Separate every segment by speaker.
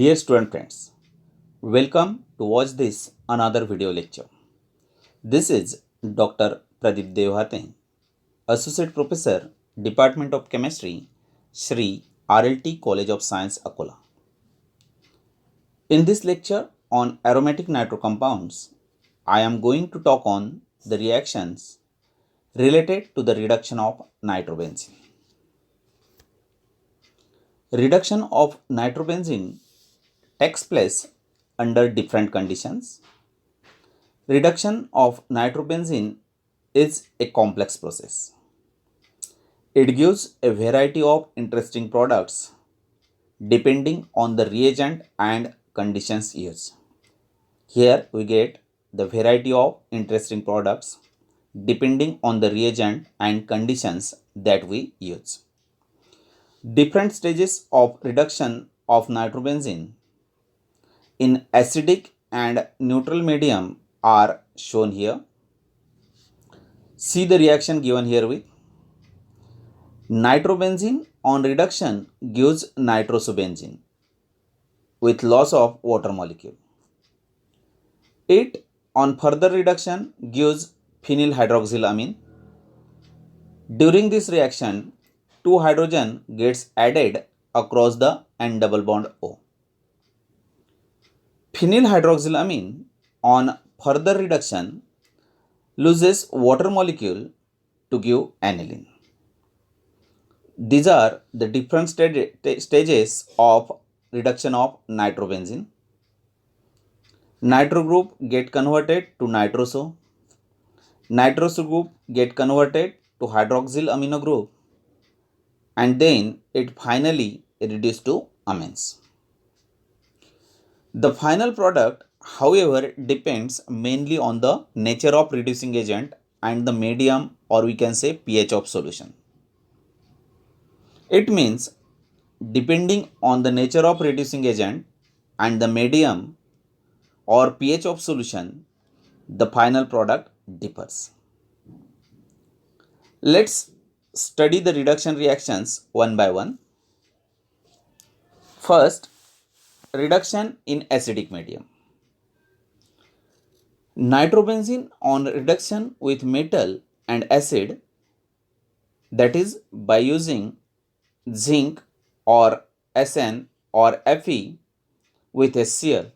Speaker 1: Dear student friends, welcome to watch this another video lecture. This is Dr. Pradeep Devhate, Associate Professor, Department of Chemistry, Shri RLT College of Science, Akola. In this lecture on aromatic nitro compounds, I am going to talk on the reactions related to the reduction of nitrobenzene. Reduction of nitrobenzene takes place under different conditions. Reduction of nitrobenzene is a complex process. It gives a variety of interesting products depending on the reagent and conditions used. Here we get the variety of interesting products depending on the reagent and conditions that we use. Different stages of reduction of nitrobenzene in acidic and neutral medium are shown here. See the reaction given here with nitrobenzene on reduction gives nitrosobenzene with loss of water molecule. It on further reduction gives phenyl hydroxylamine. During this reaction, two hydrogen gets added across the N double bond O. Phenyl hydroxylamine on further reduction loses water molecule to give aniline. These are the different stages of reduction of nitrobenzene. Nitro group get converted to nitroso. Nitroso group get converted to hydroxyl amino group, and then it finally reduced to amines. The final product, however, depends mainly on the nature of reducing agent and the medium, or we can say pH of solution. It means depending on the nature of reducing agent and the medium or pH of solution, the final product differs. Let's study the reduction reactions one by one. First, reduction in acidic medium. Nitrobenzene on reduction with metal and acid, that is by using zinc or SN or Fe with HCl,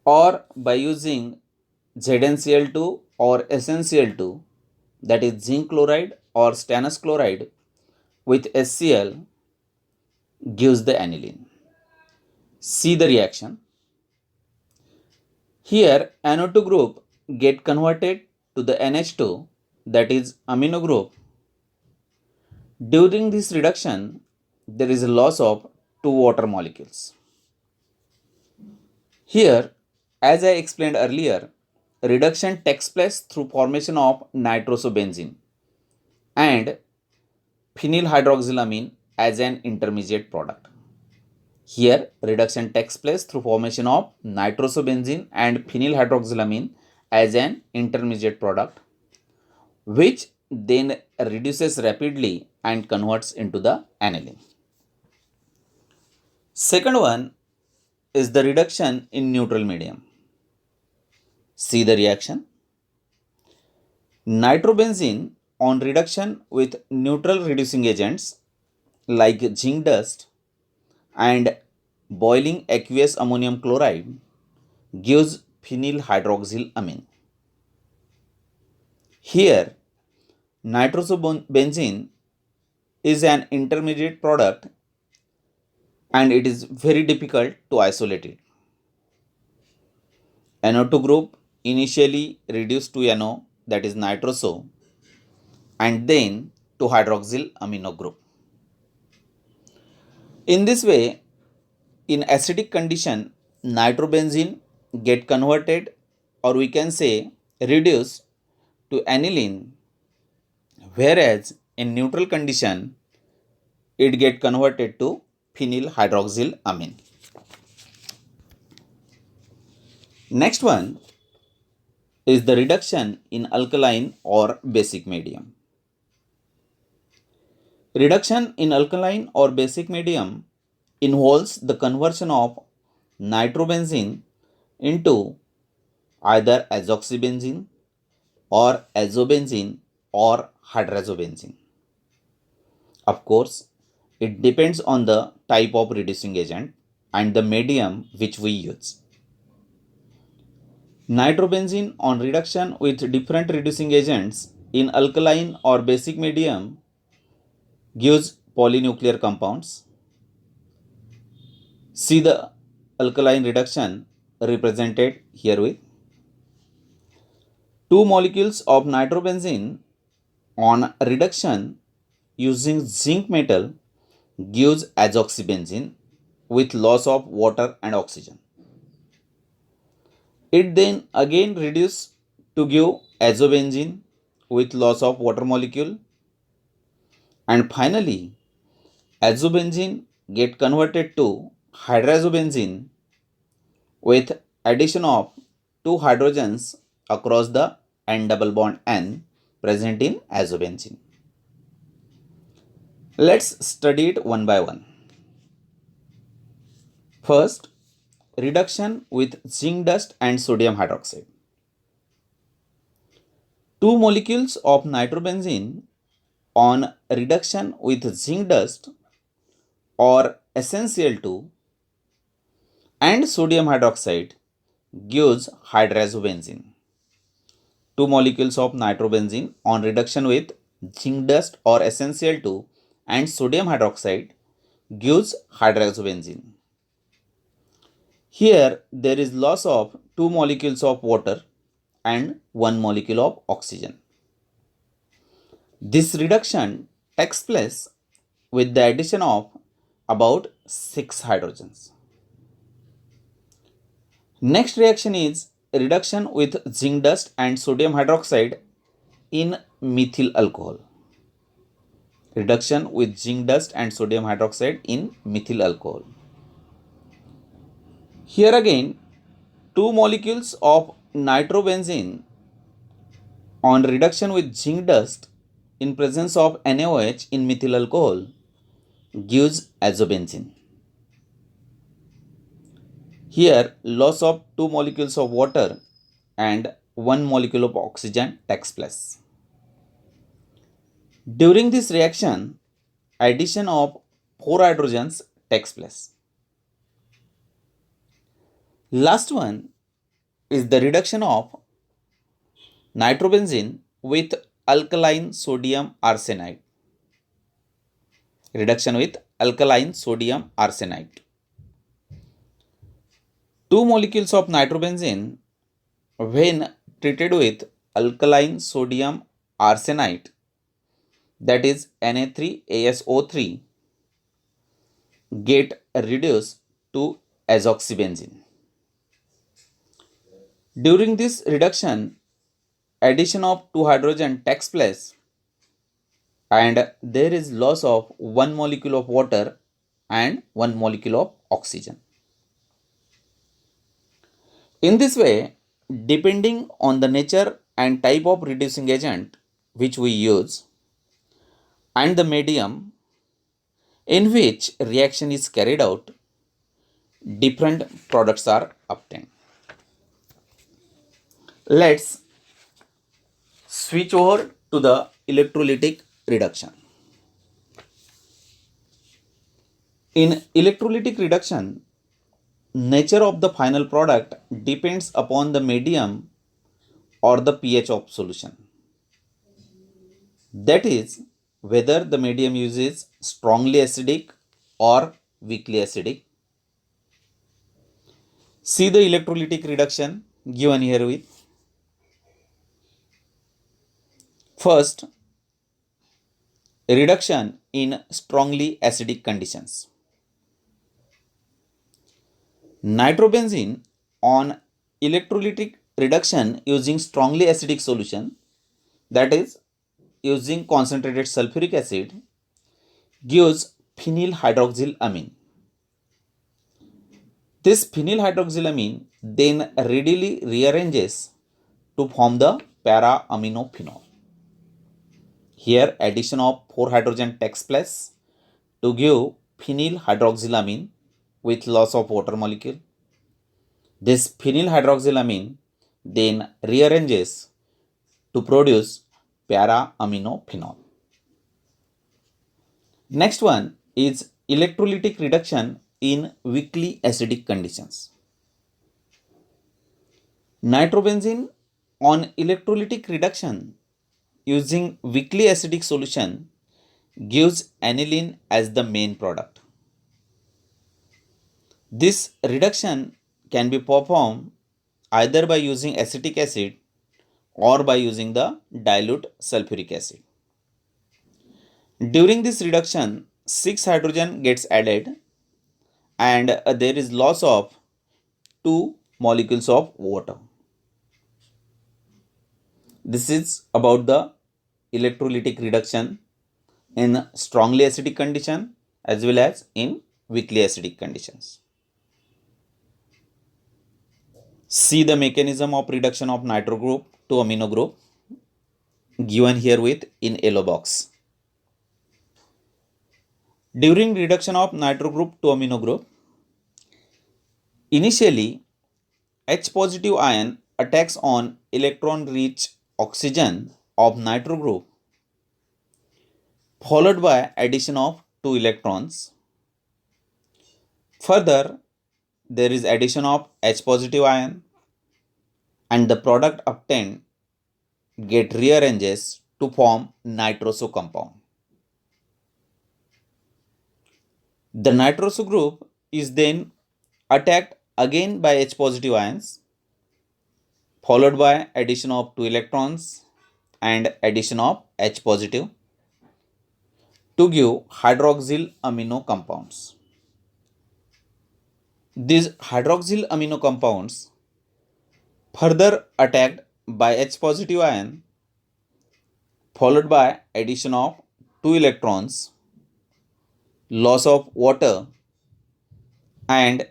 Speaker 1: or by using ZnCl2 or SnCl2, that is zinc chloride or stannous chloride with HCl, gives the aniline. See the reaction. Here NO2 group get converted to the NH2, that is amino group. During this reduction, there is a loss of two water molecules. Here, as I explained earlier, reduction takes place through formation of nitrosobenzene and phenyl hydroxylamine as an intermediate product. Here, reduction takes place through formation of nitrosobenzene and phenyl hydroxylamine as an intermediate product, which then reduces rapidly and converts into the aniline. Second one is the reduction in neutral medium. See the reaction. Nitrobenzene on reduction with neutral reducing agents like zinc dust and boiling aqueous ammonium chloride gives phenyl hydroxylamine. Here, nitrosobenzene is an intermediate product and it is very difficult to isolate it. NO2 group initially reduced to NO, that is nitroso, and then to hydroxyl amino group. In this way, in acidic condition, nitrobenzene get converted, or we can say reduced to aniline, whereas in neutral condition, it get converted to phenyl hydroxylamine. Next one is the reduction in alkaline or basic medium. Reduction in alkaline or basic medium involves the conversion of nitrobenzene into either azoxybenzene or azobenzene or hydrazobenzene. Of course, it depends on the type of reducing agent and the medium which we use. Nitrobenzene on reduction with different reducing agents in alkaline or basic medium gives polynuclear compounds. See the alkaline reduction represented here with two molecules of nitrobenzene on reduction using zinc metal gives azoxybenzene with loss of water and oxygen. It then again reduces to give azobenzene with loss of water molecule, and finally azobenzene get converted to hydrazobenzene with addition of two hydrogens across the N double bond N present in azobenzene. Let's study it one by one. First, reduction with zinc dust and sodium hydroxide. Two molecules of nitrobenzene on reduction with zinc dust or SnCl2 and sodium hydroxide gives hydrazobenzene. Two molecules of nitrobenzene on reduction with zinc dust or SnCl2 and sodium hydroxide gives hydrazobenzene. Here there is loss of two molecules of water and one molecule of oxygen. This reduction takes place with the addition of about 6 hydrogens. Next reaction is reduction with zinc dust and sodium hydroxide in methyl alcohol. Reduction with zinc dust and sodium hydroxide in methyl alcohol. Here again, two molecules of nitrobenzene on reduction with zinc dust in presence of NaOH in methyl alcohol gives azobenzene. Here, loss of two molecules of water and one molecule of oxygen takes place. During this reaction, addition of 4 hydrogens takes place. Last one is the reduction of nitrobenzene with alkaline sodium arsenide. Reduction with alkaline sodium arsenide. Two molecules of nitrobenzene when treated with alkaline sodium arsenide, that is Na3ASO3, get reduced to azoxybenzene. During this reduction, addition of two hydrogen takes place and there is loss of one molecule of water and one molecule of oxygen. In this way, depending on the nature and type of reducing agent which we use and the medium in which reaction is carried out, different products are obtained. Let's switch over to the electrolytic reduction. In electrolytic reduction, nature of the final product depends upon the medium or the pH of solution. That is, whether the medium uses strongly acidic or weakly acidic. See the electrolytic reduction given here with. First, reduction in strongly acidic conditions. Nitrobenzene on electrolytic reduction using strongly acidic solution, that is using concentrated sulfuric acid, gives phenyl hydroxylamine. This phenyl hydroxylamine then readily rearranges to form the para-aminophenol. Here addition of 4 hydrogen takes place to give phenyl hydroxylamine with loss of water molecule. This phenyl hydroxylamine then rearranges to produce para-aminophenol. Next one is electrolytic reduction in weakly acidic conditions. Nitrobenzene on electrolytic reduction using weakly acidic solution gives aniline as the main product. This reduction can be performed either by using acetic acid or by using the dilute sulfuric acid. During this reduction, 6 hydrogen gets added and there is loss of 2 molecules of water. This is about the electrolytic reduction in strongly acidic condition as well as in weakly acidic conditions. See the mechanism of reduction of nitro group to amino group given here with in yellow box. During reduction of nitro group to amino group, initially H positive ion attacks on electron rich oxygen of nitro group followed by addition of 2 electrons. Further, there is addition of H positive ion and the product obtained get rearranges to form nitroso compound. The nitroso group is then attacked again by H positive ions followed by addition of 2 electrons and addition of H positive to give hydroxyl amino compounds. These hydroxyl amino compounds further attacked by H positive ion followed by addition of 2 electrons, loss of water and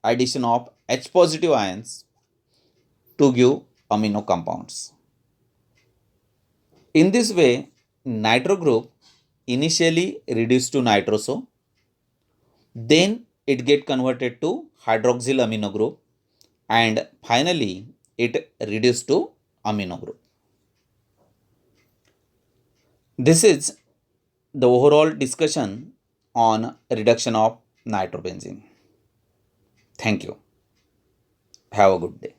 Speaker 1: addition of H positive ions to give amino compounds. In this way, nitro group initially reduced to nitroso, then it get converted to hydroxyl amino group and finally it reduced to amino group. This is the overall discussion on reduction of nitrobenzene. Thank you. Have a good day.